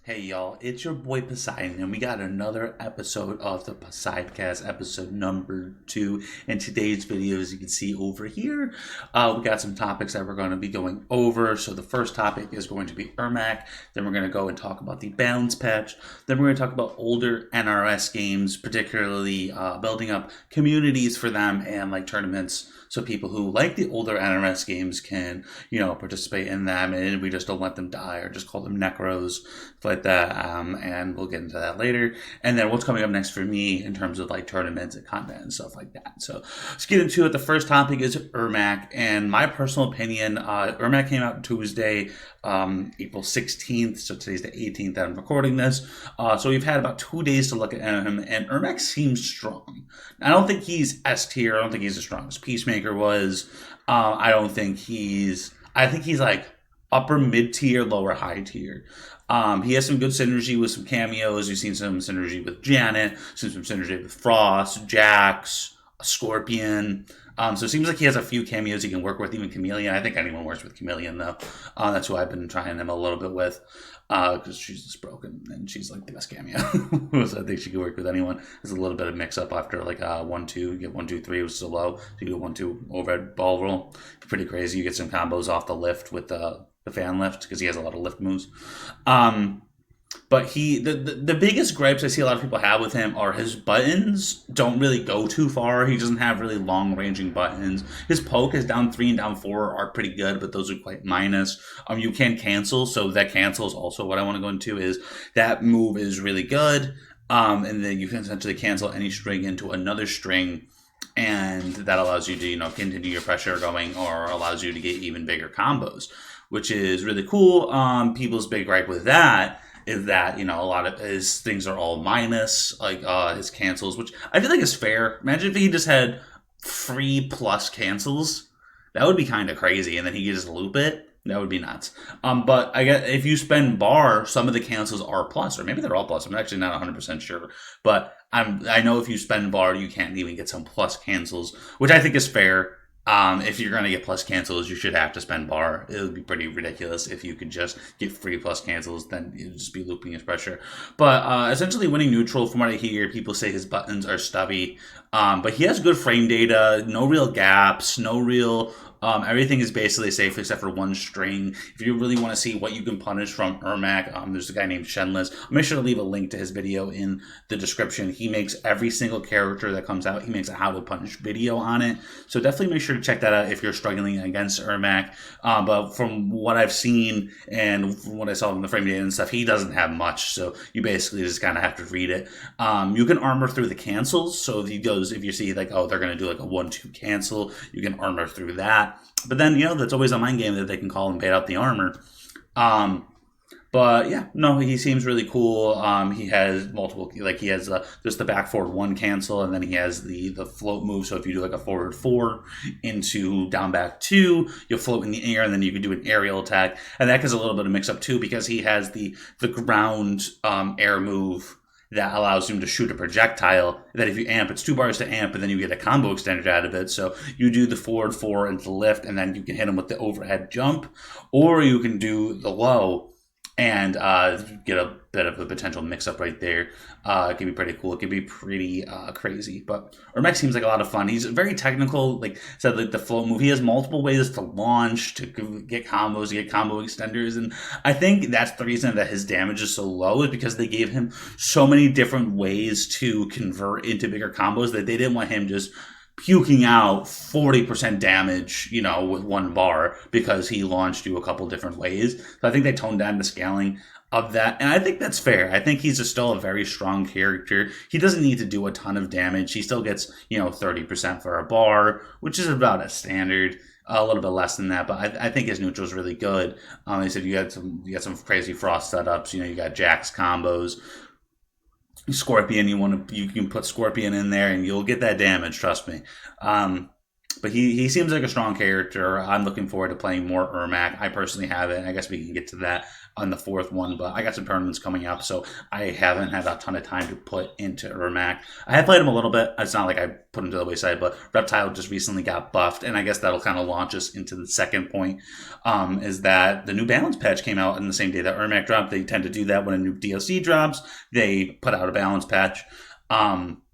Hey y'all, it's your boy Poseidon, and we got another episode of the Poseidcast, episode number 2. In today's video, as you can see over here, we got some topics that we're going to be going over. So the first topic is going to be Ermac, then we're going to go and talk about the balance patch, then we're going to talk about older NRS games, particularly building up communities for them and like tournaments, so people who like the older NRS games can, participate in them, and we just don't let them die or just call them necros, like that. And we'll get into that later. And then what's coming up next for me in terms of like tournaments and content and stuff like that. So let's get into it. The first topic is Ermac, and my personal opinion, Ermac came out Tuesday, April 16th. So today's the 18th that I'm recording this. So we've had about 2 days to look at him, and Ermac seems strong. I don't think he's S tier. I don't think he's as strong as Peacemaker was. I think he's like upper mid tier, lower high tier. He has some good synergy with some cameos. We've seen some synergy with Janet, seen some synergy with Frost, Jax, Scorpion. So it seems like he has a few cameos he can work with, even Chameleon. I think anyone works with Chameleon, though. That's who I've been trying him a little bit with, because she's just broken, and she's like the best cameo. So I think she could work with anyone. There's a little bit of mix-up after like 1-2. You get 1-2-3, was so low. So you do 1-2 overhead ball roll. Pretty crazy. You get some combos off the lift with the fan lift, because he has a lot of lift moves. But the biggest gripes I see a lot of people have with him are his buttons don't really go too far. He doesn't have really long ranging buttons. His poke, his down 3 and down 4 are pretty good, but those are quite minus. You can cancel, so that cancel is also what I want to go into. Is that move is really good, and then you can essentially cancel any string into another string, and that allows you to continue your pressure going, or allows you to get even bigger combos, which is really cool. People's big gripe with that is that, a lot of his things are all minus, like his cancels, which I feel like is fair. Imagine if he just had 3+ cancels. That would be kind of crazy, and then he could just loop it. That would be nuts. But I guess if you spend bar, some of the cancels are plus, or maybe they're all plus. I'm actually not 100% sure. But I know if you spend bar, you can't even get some plus cancels, which I think is fair. If you're going to get plus cancels, you should have to spend bar. It would be pretty ridiculous if you could just get free plus cancels, then you'd just be looping his pressure. But essentially winning neutral, from what I hear, people say his buttons are stubby. But he has good frame data, no real gaps, no real... everything is basically safe except for one string. If you really want to see what you can punish from Ermac, there's a guy named Shenless. I'll make sure to leave a link to his video in the description. He makes every single character that comes out, he makes a how to punish video on it. So definitely make sure to check that out if you're struggling against Ermac. But from what I've seen and from what I saw in the frame data and stuff, he doesn't have much. So you basically just kind of have to read it. You can armor through the cancels. So if you see like, they're going to do like a 1-2 cancel, you can armor through that. But then, that's always a mind game that they can call and bait out the armor. But yeah, no, he seems really cool. He has multiple, like he has just the back forward 1 cancel, and then he has the float move. So if you do like a forward 4 into down back 2, you'll float in the air, and then you can do an aerial attack. And that gets a little bit of mix up too, because he has the ground air move that allows him to shoot a projectile that if you amp, it's 2 bars to amp, and then you get a combo extended out of it. So you do the forward 4 into the lift, and then you can hit him with the overhead jump, or you can do the low and get a bit of a potential mix-up right there. It could be pretty cool. It could be pretty crazy. But Ermac seems like a lot of fun. He's very technical. Like I said, like the float move. He has multiple ways to launch, to get combos, to get combo extenders. And I think that's the reason that his damage is so low, is because they gave him so many different ways to convert into bigger combos that they didn't want him just puking out 40% damage, with 1 bar, because he launched you a couple different ways. So I think they toned down the scaling of that, and I think that's fair. I think he's still a very strong character. He doesn't need to do a ton of damage. He still gets 30% for a bar, which is about a standard. A little bit less than that, but I think his neutral is really good. They said you got some crazy Frost setups. You got Jax combos. Scorpion, you can put Scorpion in there and you'll get that damage, trust me. But he seems like a strong character. I'm looking forward to playing more Ermac. I personally haven't. I guess we can get to that on the 4th one, but I got some tournaments coming up, so I haven't had a ton of time to put into Ermac. I have played him a little bit. It's not like I put him to the wayside, but Reptile just recently got buffed, and I guess that'll kind of launch us into the second point, is that the new balance patch came out on the same day that Ermac dropped. They tend to do that when a new DLC drops. They put out a balance patch.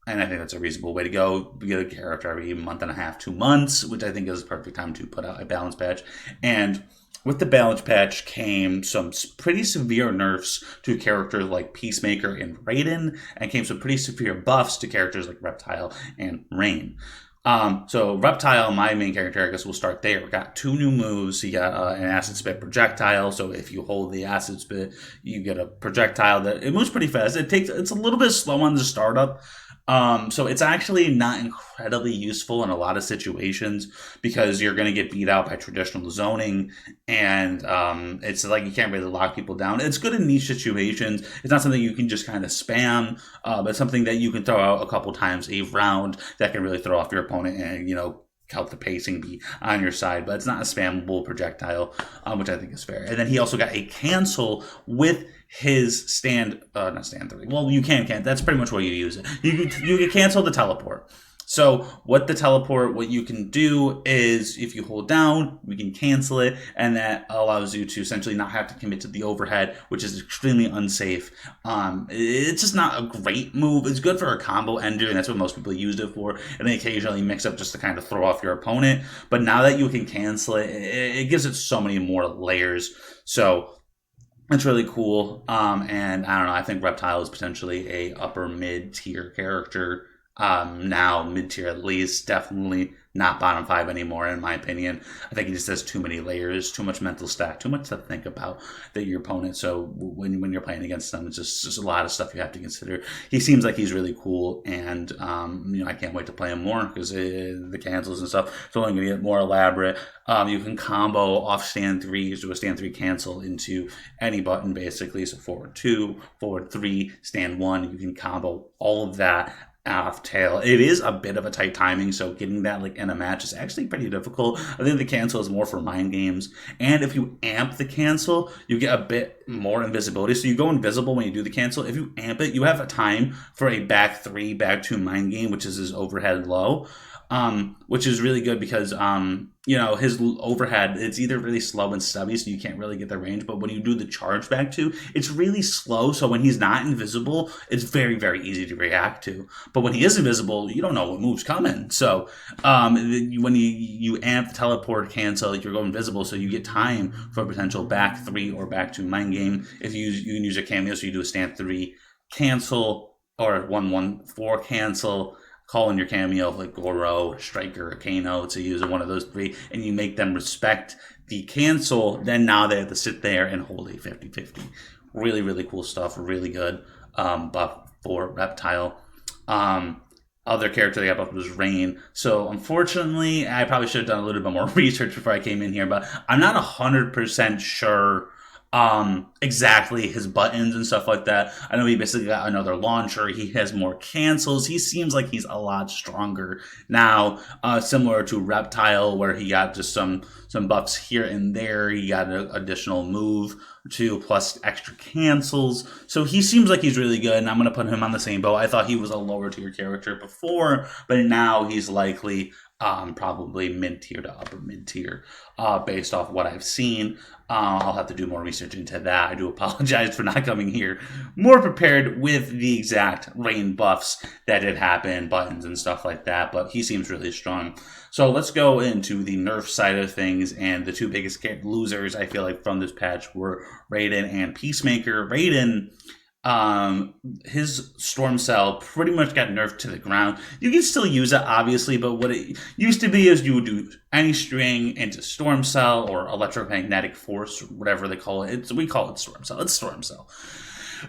And I think that's a reasonable way to go. We get a character every month and a half, 2 months, which I think is the perfect time to put out a balance patch. And with the balance patch came some pretty severe nerfs to characters like Peacemaker and Raiden, and came some pretty severe buffs to characters like Reptile and Rain. So Reptile, my main character, I guess we'll start there. We got 2 new moves. You got an acid spit projectile. So if you hold the acid spit, you get a projectile that it moves pretty fast. It's a little bit slow on the startup. So it's actually not incredibly useful in a lot of situations because you're going to get beat out by traditional zoning, and it's like you can't really lock people down. It's good in niche situations. It's not something you can just kind of spam, but something that you can throw out a couple times a round that can really throw off your opponent and, help the pacing be on your side, but it's not a spammable projectile, which I think is fair. And then he also got a cancel with his not stand 3. Well, you can. That's pretty much what you use it. You can cancel the teleport. So what you can do is if you hold down, we can cancel it, and that allows you to essentially not have to commit to the overhead, which is extremely unsafe. It's just not a great move. It's good for a combo ender, and that's what most people used it for, and they occasionally mix up just to kind of throw off your opponent. But now that you can cancel it, it gives it so many more layers. So it's really cool. And I don't know, I think Reptile is potentially a upper mid-tier character. Now mid-tier at least, definitely not bottom 5 anymore in my opinion. I think he just has too many layers, too much mental stack, too much to think about that your opponent. So when you're playing against them, it's just a lot of stuff you have to consider. He seems like he's really cool, and I can't wait to play him more because the cancels and stuff, it's only going to get more elaborate. You can combo off stand 3, do a stand 3 cancel into any button basically. So forward 2, forward 3, stand 1. You can combo all of that off tail. It is a bit of a tight timing, so getting that in a match is actually pretty difficult. I think the cancel is more for mind games, and if you amp the cancel, you get a bit more invisibility. So you go invisible when you do the cancel. If you amp it, you have a time for a back 3, back 2 mind game, which is his overhead low. Which is really good because, his overhead, it's either really slow and stubby, so you can't really get the range, but when you do the charge back to, it's really slow, so when he's not invisible, it's very, very easy to react to. But when he is invisible, you don't know what move's coming. So, when you amp the teleport cancel, you're going invisible, so you get time for a potential back 3 or back 2 mind game. If you can use a cameo, so you do a stand 3 cancel, or 1-1-4 cancel, call in your cameo like Goro, Striker, or Kano to use one of those 3, and you make them respect the cancel, then now they have to sit there and hold a 50-50. Really, really cool stuff. Really good buff for Reptile. Other character they got buffed was Rain. So unfortunately, I probably should have done a little bit more research before I came in here, but I'm not 100% sure exactly his buttons and stuff like that. I know he basically got another launcher. He has more cancels. He seems like he's a lot stronger now, similar to Reptile, where he got just some buffs here and there. He got an additional move too, plus extra cancels. So he seems like he's really good, and I'm going to put him on the same boat. I thought he was a lower tier character before, but now he's likely probably mid-tier to upper mid-tier based off what I've seen. I'll have to do more research into that. I do apologize for not coming here more prepared with the exact Rain buffs that did happen, buttons and stuff like that, but he seems really strong. So let's go into the nerf side of things, and the 2 biggest losers I feel like from this patch were Raiden and Peacemaker. Raiden, his Storm Cell pretty much got nerfed to the ground. You can still use it, obviously, but what it used to be is you would do any string into Storm Cell or electromagnetic force, or whatever they call it. We call it Storm Cell. It's Storm Cell.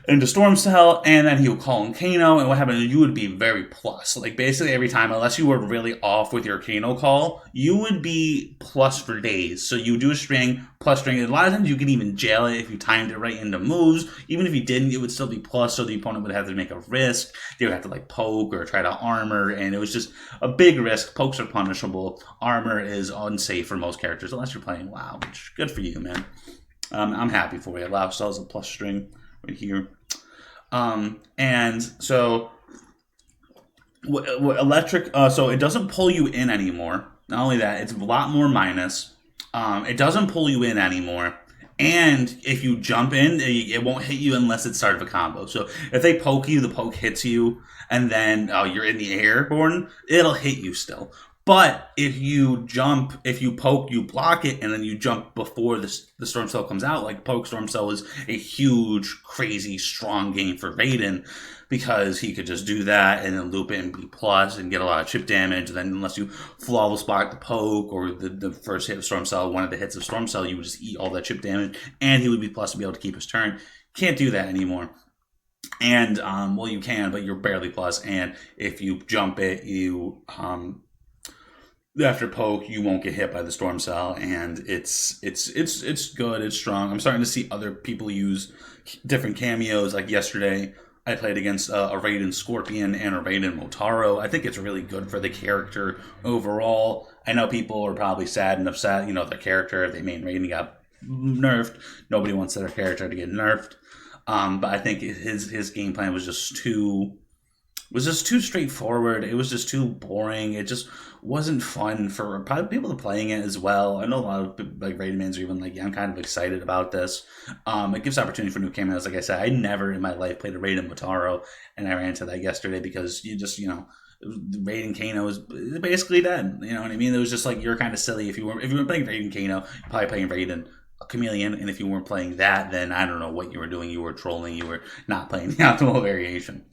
Into Storm Cell, and then he would call in Kano, and what happened is you would be very plus. Like, basically every time, unless you were really off with your Kano call, you would be plus for days. So you do a string, plus string, and a lot of times you could even jail it if you timed it right into moves. Even if you didn't, it would still be plus, so the opponent would have to make a risk. They would have to, poke or try to armor, and it was just a big risk. Pokes are punishable. Armor is unsafe for most characters, unless you're playing WoW, which good for you, man. I'm happy for you. Lao sells a plus string right here. And so electric, so it doesn't pull you in anymore. Not only that, it's a lot more minus. It doesn't pull you in anymore. And if you jump in, it won't hit you unless it's start of a combo. So if they poke you, the poke hits you, and then you're in the airborne, it'll hit you still. But if you jump, if you poke, you block it, and then you jump before the Storm Cell comes out, like poke Storm Cell is a huge, crazy, strong game for Raiden, because he could just do that and then loop it and be plus and get a lot of chip damage. And then unless you flawless block the poke or the first hit of Storm Cell, one of the hits of Storm Cell, you would just eat all that chip damage, and he would be plus to be able to keep his turn. Can't do that anymore. And, well, you can, but you're barely plus, and if you jump it, you, after poke, you won't get hit by the Storm Cell, and it's good, it's strong. I'm starting to see other people use different cameos. Like yesterday, I played against a Raiden Scorpion and a Raiden Motaro. I think it's really good for the character overall. I know people are probably sad and upset, their character, if they main Raiden got nerfed. Nobody wants their character to get nerfed. But I think his game plan was just too straightforward. It was just too boring. It just wasn't fun for probably people playing it as well. I know a lot of like Raiden fans are even like, yeah, I'm kind of excited about this. It gives opportunity for new cameos. Like I said, I never in my life played a Raiden Motaro, and I ran into that yesterday because you just, Raiden Kano is basically dead. You know what I mean? It was just like, you're kind of silly if you weren't playing Raiden Kano, you're probably playing Raiden Chameleon, and if you weren't playing that, then I don't know what you were doing. You were trolling. You were not playing the optimal variation.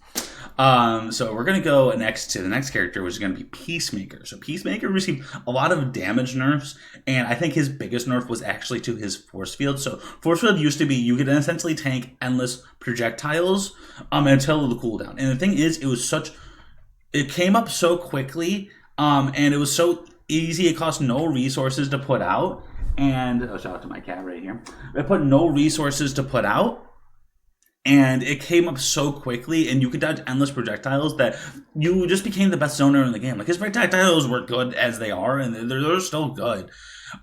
So we're going to go next to the next character, which is going to be Peacemaker. So Peacemaker received a lot of damage nerfs, and I think his biggest nerf was actually to his force field. So force field used to be you could essentially tank endless projectiles until the cooldown. And the thing is, it came up so quickly, and it was so easy. It cost no resources to put out. And shout out to my cat right here. It put no resources to put out. And it came up so quickly, and you could dodge endless projectiles that you just became the best zoner in the game. Like, his projectiles were good as they are, and they're still good.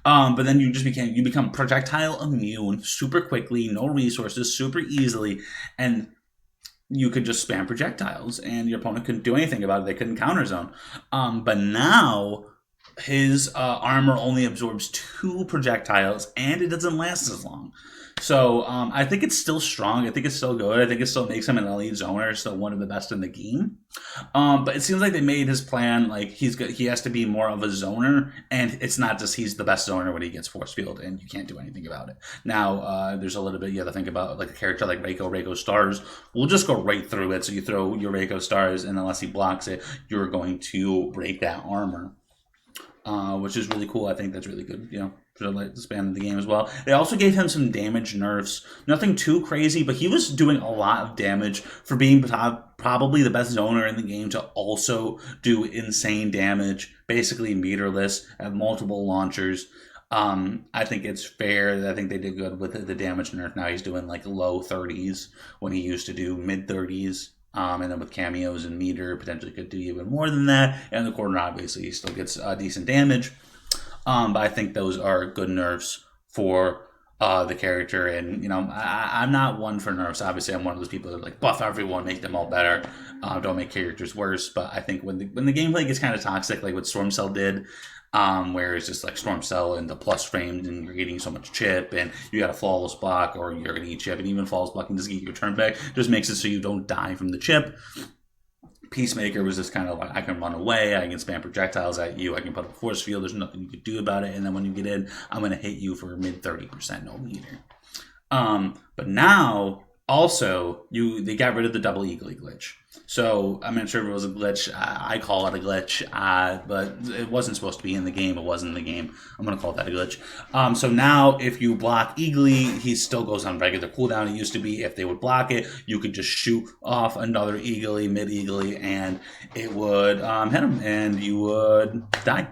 But then you become projectile immune super quickly, no resources, super easily, and you could just spam projectiles, and your opponent couldn't do anything about it. They couldn't counter zone. But now his armor only absorbs 2 projectiles, and it doesn't last as long. So I think it's still strong. I think it's still good. I think it still makes him an elite zoner, still one of the best in the game. But it seems like they made his plan like he has to be more of a zoner, and it's not just he's the best zoner when he gets force field, and you can't do anything about it. Now there's a little bit you have to think about, like a character like Reiko stars will just go right through it. So you throw your Reiko stars, and unless he blocks it, you're going to break that armor. Which is really cool. I think that's really good, for the span of the game as well. They also gave him some damage nerfs. Nothing too crazy, but he was doing a lot of damage for being probably the best zoner in the game to also do insane damage, basically meterless, have multiple launchers. I think it's fair. I think they did good with the damage nerf. Now he's doing like low 30s when he used to do mid 30s. And then with cameos and meter, potentially could do even more than that. And the corner, obviously, he still gets decent damage. But I think those are good nerfs for the character. And, I'm not one for nerfs. Obviously, I'm one of those people that like buff everyone, make them all better. Don't make characters worse. But I think when the gameplay gets kind of toxic, like what Storm Cell did, where it's just like Storm Cell and the plus framed, and you're getting so much chip, and you got a flawless block, or you're going to eat chip, and even flawless blocking doesn't get your turn back, just makes it so you don't die from the chip. Peacemaker was just kind of like, I can run away, I can spam projectiles at you, I can put up a force field, there's nothing you can do about it, and then when you get in, I'm going to hit you for mid 30% no meter. But now, also, they got rid of the double eagle glitch. So I'm not sure if it was a glitch. I call it a glitch, but it wasn't supposed to be in the game. It wasn't in the game. I'm going to call that a glitch. So now if you block eagly, he still goes on regular cooldown. It used to be if they would block it, you could just shoot off another eagly, mid-eagly, and it would hit him, and you would die.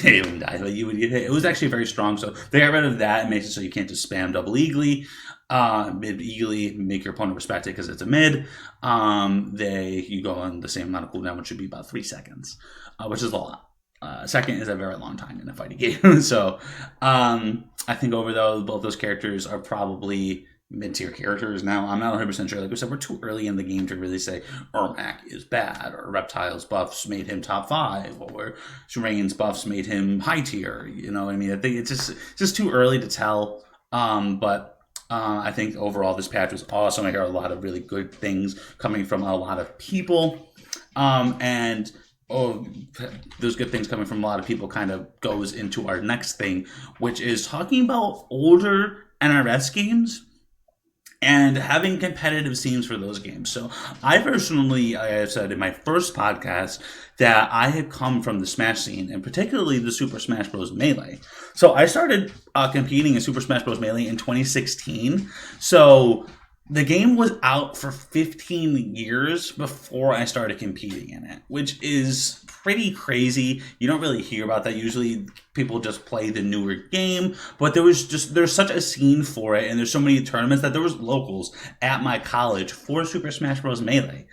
He wouldn't die, but you would get hit. It was actually very strong, so they got rid of that and makes it so you can't just spam double eagly. Mid eagly, make your opponent respect it because it's a mid. You go on the same amount of cooldown, which should be about 3 seconds, which is a lot. Second is a very long time in a fighting game. So, I think overall both those characters are probably mid-tier characters now. I'm not 100% sure. Like we said, we're too early in the game to really say Ermac is bad, or Reptile's buffs made him top 5, or Rain's buffs made him high tier. You know what I mean? I think it's just too early to tell. But I think overall this patch was awesome. I hear a lot of really good things coming from a lot of people. And those good things coming from a lot of people kind of goes into our next thing, which is talking about older NRS games and having competitive scenes for those games. So I personally, I said in my first podcast that I had come from the Smash scene, and particularly the Super Smash Bros. Melee. So I started competing in Super Smash Bros. Melee in 2016. So the game was out for 15 years before I started competing in it, which is pretty crazy. You don't really hear about that. Usually people just play the newer game, but there's such a scene for it, and there's so many tournaments that there was locals at my college for Super Smash Bros. Melee.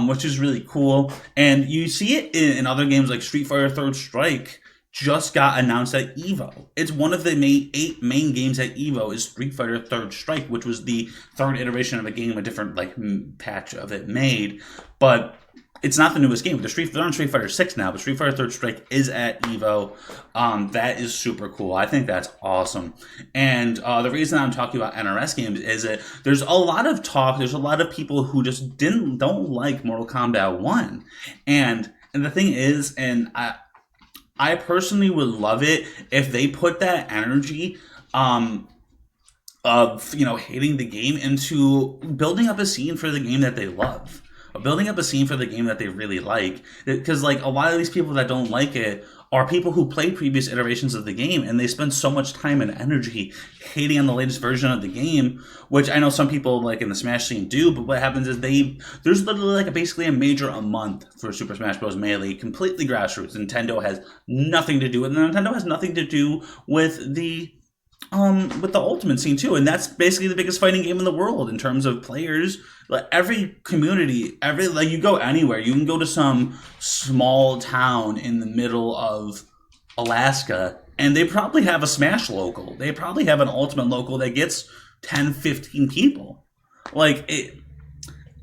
Which is really cool. And you see it in other games like Street Fighter Third Strike just got announced at EVO. It's one of the 8 main games at EVO is Street Fighter Third Strike, which was the third iteration of a game, a different patch of it made. But it's not the newest game. They're on Street Fighter 6 now, but Street Fighter Third Strike is at EVO. That is super cool. I think that's awesome. And the reason I'm talking about NRS games is that there's a lot of talk. There's a lot of people who just don't like Mortal Kombat 1. And the thing is, and I personally would love it if they put that energy of hating the game into building up a scene for the game that they love, or building up a scene for the game that they really like. Because a lot of these people that don't like it are people who played previous iterations of the game, and they spend so much time and energy hating on the latest version of the game, which I know some people in the Smash scene do. But what happens is there's literally basically a major a month for Super Smash Bros. Melee, completely grassroots. Nintendo has nothing to do with it. Nintendo has nothing to do with the Ultimate scene too, and that's basically the biggest fighting game in the world in terms of players. Every community, you go anywhere, you can go to some small town in the middle of Alaska, and they probably have a Smash local. They probably have an Ultimate local that gets 10, 15 people.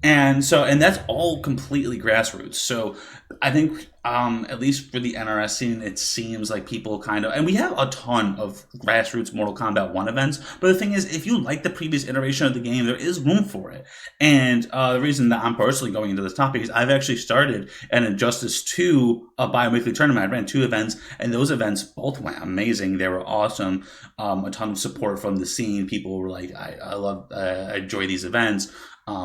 And that's all completely grassroots. So I think, at least for the NRS scene, it seems like people and we have a ton of grassroots Mortal Kombat 1 events, but the thing is, if you like the previous iteration of the game, there is room for it. And the reason that I'm personally going into this topic is I've actually started an Injustice 2 bi-weekly tournament. I ran 2 events, and those events both went amazing. They were awesome. A ton of support from the scene. People were like, I enjoy these events.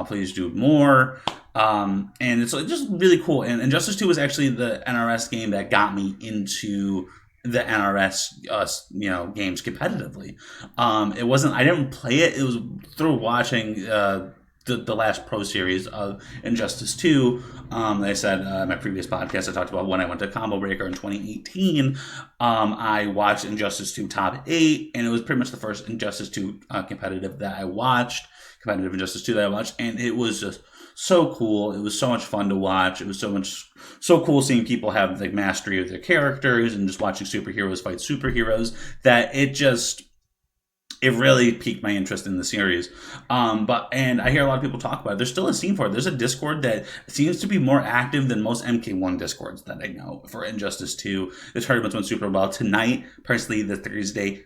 Please do more. And it's just really cool. And Injustice 2 was actually the NRS game that got me into the NRS, games competitively. I didn't play it. It was through watching the last Pro Series of Injustice 2. I said in my previous podcast, I talked about when I went to Combo Breaker in 2018. I watched Injustice 2 Top 8, and it was pretty much the first Injustice 2 competitive Injustice 2 that I watched, and it was just so cool. It was so much fun to watch. It was so cool seeing people have mastery of their characters and just watching superheroes fight superheroes, that it really piqued my interest in the series. And I hear a lot of people talk about it. There's still a scene for it. There's a Discord that seems to be more active than most MK1 Discords that I know for Injustice 2. The tournament went super well. Tonight, personally, the Thursday,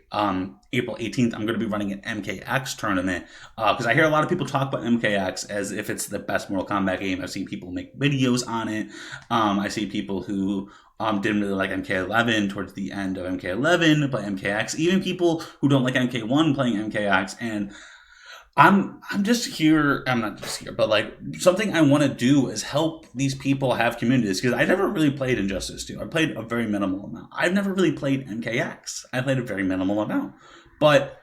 April 18th, I'm going to be running an MKX tournament, because I hear a lot of people talk about MKX as if it's the best Mortal Kombat game. I've seen people make videos on it. I see people who didn't really like MK11 towards the end of MK11, but MKX, even people who don't like MK1 playing MKX, and I'm not just here, but something I want to do is help these people have communities, because I never really played Injustice 2. I played a very minimal amount. I've never really played MKX. I played a very minimal amount. But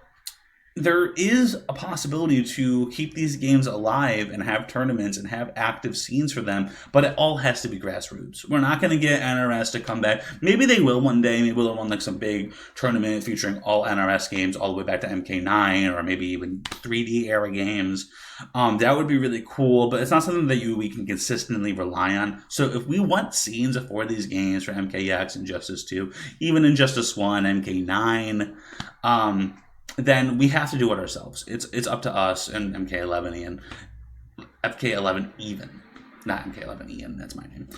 there is a possibility to keep these games alive and have tournaments and have active scenes for them, but it all has to be grassroots. We're not going to get NRS to come back. Maybe they will one day. Maybe they'll run like some big tournament featuring all NRS games all the way back to MK9 or maybe even 3D era games. That would be really cool, but it's not something that we can consistently rely on. So if we want scenes for these games for MKX, Injustice 2, even Injustice 1, MK9, then we have to do it ourselves. It's up to us and MK11 and FK11 even. Not MK11 Ian, that's my name.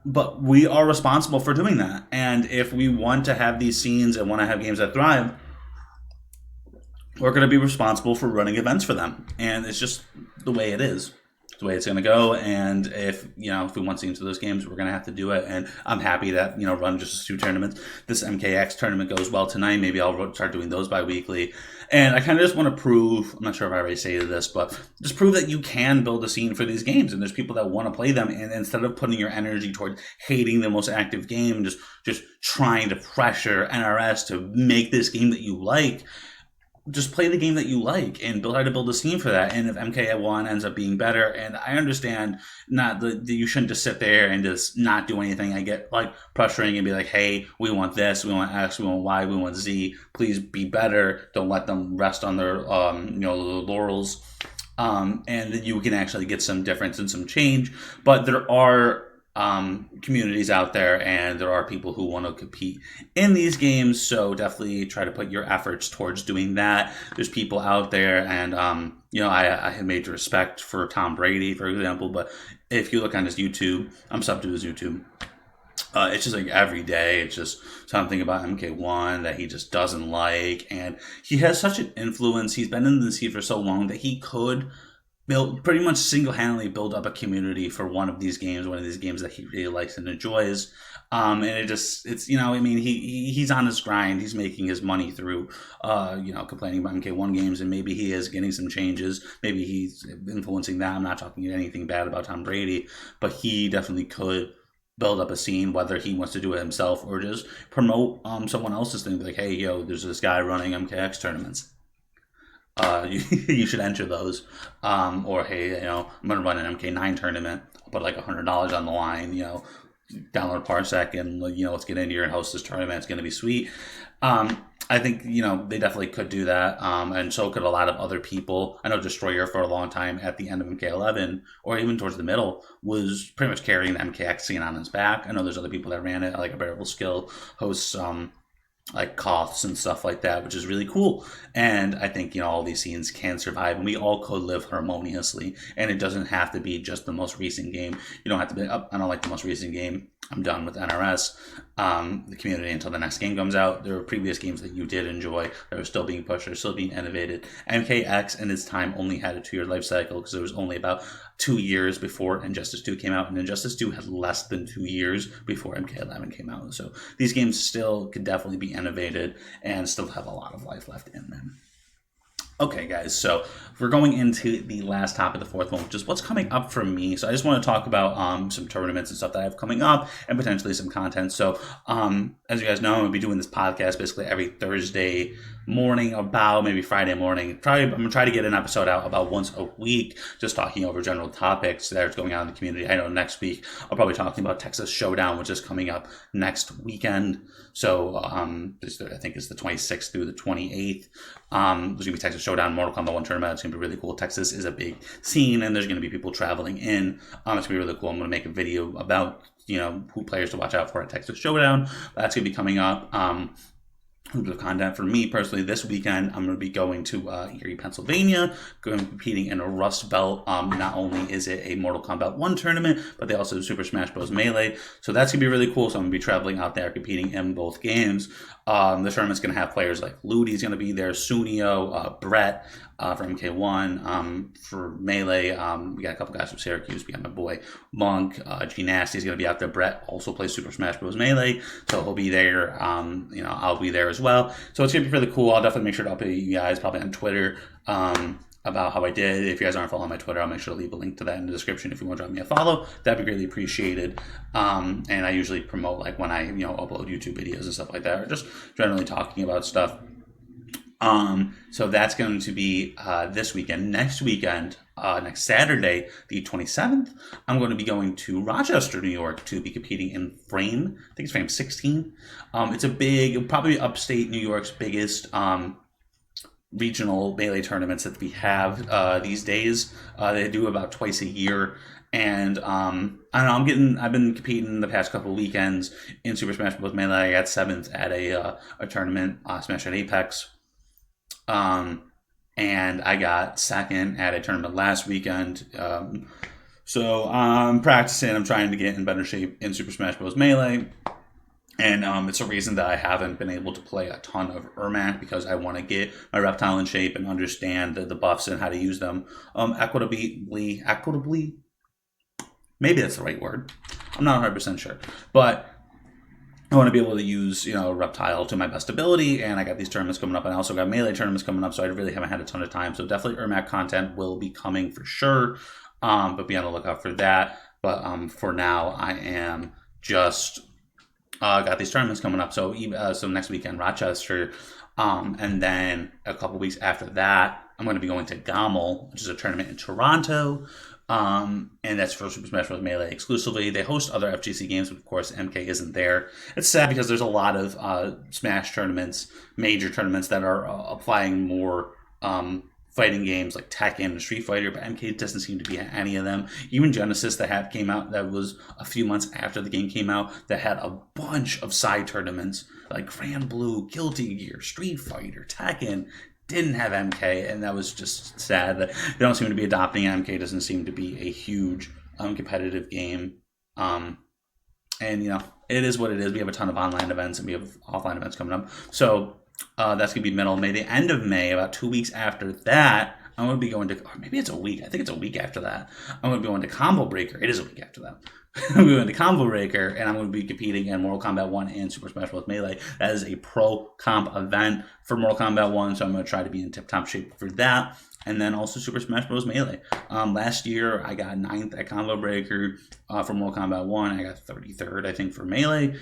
But we are responsible for doing that. And if we want to have these scenes and want to have games that thrive, we're going to be responsible for running events for them. And it's just the way it is. It's the way it's going to go. And if we want scenes for those games, we're going to have to do it. And I'm happy that, run just 2 tournaments. This MKX tournament goes well tonight. Maybe I'll start doing those bi-weekly. And I kind of just want to prove, I'm not sure if I already stated this, but just prove that you can build a scene for these games. And there's people that want to play them. And instead of putting your energy toward hating the most active game, just trying to pressure NRS to make this game that you like, just play the game that you like and try to build a scene for that. And if MK1 ends up being better, and I understand that you shouldn't just sit there and just not do anything. I get like pressuring and be like, hey, we want this, we want X, we want Y, we want Z. Please be better. Don't let them rest on their laurels. And you can actually get some difference and some change. But there are communities out there, and there are people who want to compete in these games, so definitely try to put your efforts towards doing that. There's people out there, and I have major respect for Tom Brady, for example, but if you look on his YouTube, I'm subbed to his YouTube, it's just like every day it's just something about MK1 that he just doesn't like, and he has such an influence. He's been in the scene for so long that he could pretty much single-handedly build up a community for one of these games that he really likes and enjoys. And he's on his grind. He's making his money through, complaining about MK1 games, and maybe he is getting some changes. Maybe he's influencing that. I'm not talking anything bad about Tom Brady, but he definitely could build up a scene, whether he wants to do it himself or just promote someone else's thing. Like, hey, there's this guy running MKX tournaments. You should enter those. Or, hey, I'm going to run an MK9 tournament. I'll put like $100 on the line, download Parsec and, let's get in here and host this tournament. It's going to be sweet. I think, they definitely could do that. And so could a lot of other people. I know Destroyer for a long time at the end of MK11, or even towards the middle, was pretty much carrying the MKX scene on his back. I know there's other people that ran it, like a Variable Skill hosts, like Koths and stuff like that, which is really cool. And I think, all these scenes can survive, and we all could live harmoniously. And it doesn't have to be just the most recent game. You don't have to be, I don't like the most recent game. I'm done with NRS, the community, until the next game comes out. There were previous games that you did enjoy that are still being pushed, are still being innovated. MKX in its time only had a 2-year life cycle, because there was only about 2 years before Injustice 2 came out, and Injustice 2 had less than 2 years before MK11 came out. So these games still could definitely be innovated and still have a lot of life left in them. Okay, guys, so we're going into the last topic, the fourth one, which is what's coming up for me. So I just want to talk about some tournaments and stuff that I have coming up, and potentially some content. So as you guys know, I'm going to be doing this podcast basically every Thursday morning, about maybe Friday morning. I'm going to try to get an episode out about once a week, just talking over general topics that are going on in the community. I know next week I'll probably be talking about Texas Showdown, which is coming up next weekend. So I think it's the 26th through the 28th. There's going to be Texas Showdown, Mortal Kombat 1 tournament. It's going to be really cool. Texas is a big scene, and there's going to be people traveling in. It's going to be really cool. I'm going to make a video about, who players to watch out for at Texas Showdown. That's going to be coming up. Of content for me personally this weekend. I'm going to be going to Erie, Pennsylvania, competing in a Rust Belt. Not only is it a Mortal Kombat 1 tournament, but they also do Super Smash Bros. Melee. So that's going to be really cool. So I'm going to be traveling out there, competing in both games. The tournament's going to have players like Ludi's going to be there, Sunio, Brett for MK1. For Melee, we got a couple guys from Syracuse. We got my boy Monk. G Nasty's going to be out there. Brett also plays Super Smash Bros. Melee, so he'll be there. I'll be there as well. So it's going to be really cool. I'll definitely make sure to update you guys probably on Twitter about how I did. If you guys aren't following my Twitter, I'll make sure to leave a link to that in the description if you want to drop me a follow. That'd be greatly appreciated. And I usually promote like when I upload YouTube videos and stuff like that, or just generally talking about stuff. So that's going to be this weekend. Next weekend, next Saturday, the 27th, I'm going to be going to Rochester, New York, to be competing in Frame. I think it's Frame 16. It's a big, probably upstate New York's biggest regional Melee tournaments that we have these days. They do about twice a year. And I don't know, I've been competing the past couple of weekends in Super Smash Bros. Melee. I got 7th at a tournament, Smash at Apex. And I got 2nd at a tournament last weekend. So I'm practicing. I'm trying to get in better shape in Super Smash Bros. Melee. And it's a reason that I haven't been able to play a ton of Ermac, because I want to get my reptile in shape and understand the buffs and how to use them equitably. Maybe that's the right word. I'm not 100% sure. But I want to be able to use, reptile to my best ability, and I got these tournaments coming up, and I also got Melee tournaments coming up, so I really haven't had a ton of time. So definitely Ermac content will be coming for sure, but be on the lookout for that. But for now, I am just got these tournaments coming up. So next weekend, Rochester, and then a couple weeks after that, I'm going to be going to GOML, which is a tournament in Toronto. And that's for Super Smash Bros. Melee exclusively. They host other FGC games, but of course MK isn't there. It's sad because there's a lot of Smash tournaments, major tournaments, that are applying more fighting games like Tekken and Street Fighter, but MK doesn't seem to be at any of them. Even Genesis, that came out, that was a few months after the game came out, that had a bunch of side tournaments like Grand Blue, Guilty Gear, Street Fighter, Tekken. Didn't have MK, and that was just sad. They don't seem to be adopting MK. Doesn't seem to be a huge competitive game. And it is what it is. We have a ton of online events, and we have offline events coming up. So that's gonna be middle of May. The end of May, about 2 weeks after that, I'm going to be going to, or maybe it's a week. I think it's a week after that. I'm going to be going to Combo Breaker. It is a week after that. I'm going to Combo Breaker, and I'm going to be competing in Mortal Kombat 1 and Super Smash Bros. Melee. That is a pro comp event for Mortal Kombat 1, so I'm going to try to be in tip-top shape for that. And then also Super Smash Bros. Melee. Last year, I got 9th at Combo Breaker for Mortal Kombat 1. I got 33rd, I think, for Melee,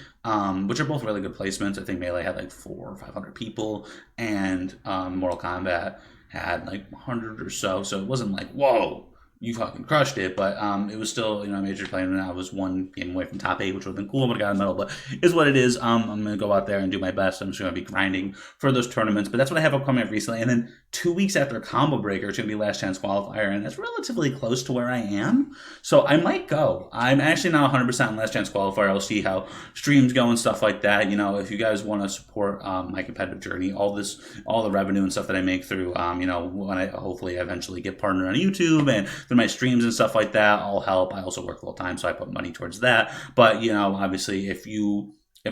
which are both really good placements. I think Melee had like 400 or 500 people, and Mortal Kombat had like 100 or so. So it wasn't like, whoa, you fucking crushed it, but it was still, a major player, and I was one game away from top 8, which would have been cool, but I got a medal, but it's what it is. I'm going to go out there and do my best. I'm just going to be grinding for those tournaments, but that's what I have upcoming up recently. And then 2 weeks after Combo Breaker, it's going to be Last Chance Qualifier, and that's relatively close to where I am, so I might go. I'm actually not 100% on Last Chance Qualifier. I'll see how streams go and stuff like that. If you guys want to support my competitive journey, all the revenue and stuff that I make through, when I hopefully eventually get partnered on YouTube and through my streams and stuff like that, I'll help. I also work full time, so I put money towards that. But obviously, if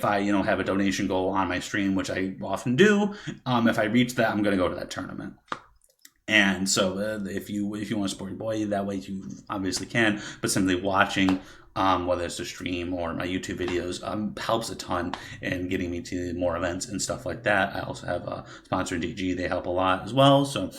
I have a donation goal on my stream, which I often do, if I reach that, I'm going to go to that tournament. And so if you want to support your boy that way, you obviously can. But simply watching, whether it's the stream or my YouTube videos, helps a ton in getting me to more events and stuff like that. I also have a sponsor in DG. They help a lot as well. So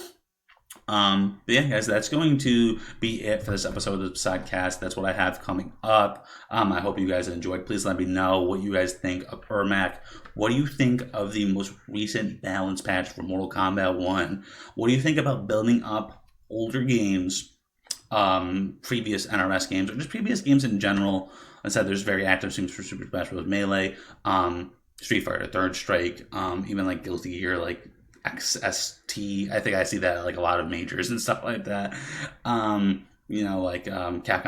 but yeah, guys, that's going to be it for this episode of the Poseidcast. That's what I have coming up. I hope you guys enjoyed. Please let me know what you guys think of Ermac. What do you think of the most recent balance patch for Mortal Kombat 1? What do you think about building up older games, previous NRS games, or just previous games in general? I said there's very active streams for Super Smash Bros. Melee, Street Fighter, Third Strike, even like Guilty Gear, like XST. I think I see that at like a lot of majors and stuff like that. Capcom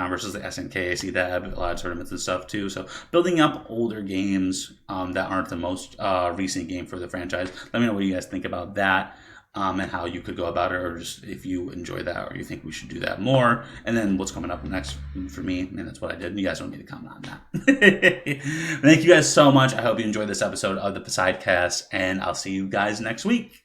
versus the SNK. I see that a lot of tournaments and stuff too. So building up older games that aren't the most recent game for the franchise. Let me know what you guys think about that. And how you could go about it, or just if you enjoy that, or you think we should do that more. And then what's coming up next for me, and that's what I did. You guys don't need to comment on that. Thank you guys so much. I hope you enjoyed this episode of the Poseidcast, and I'll see you guys next week.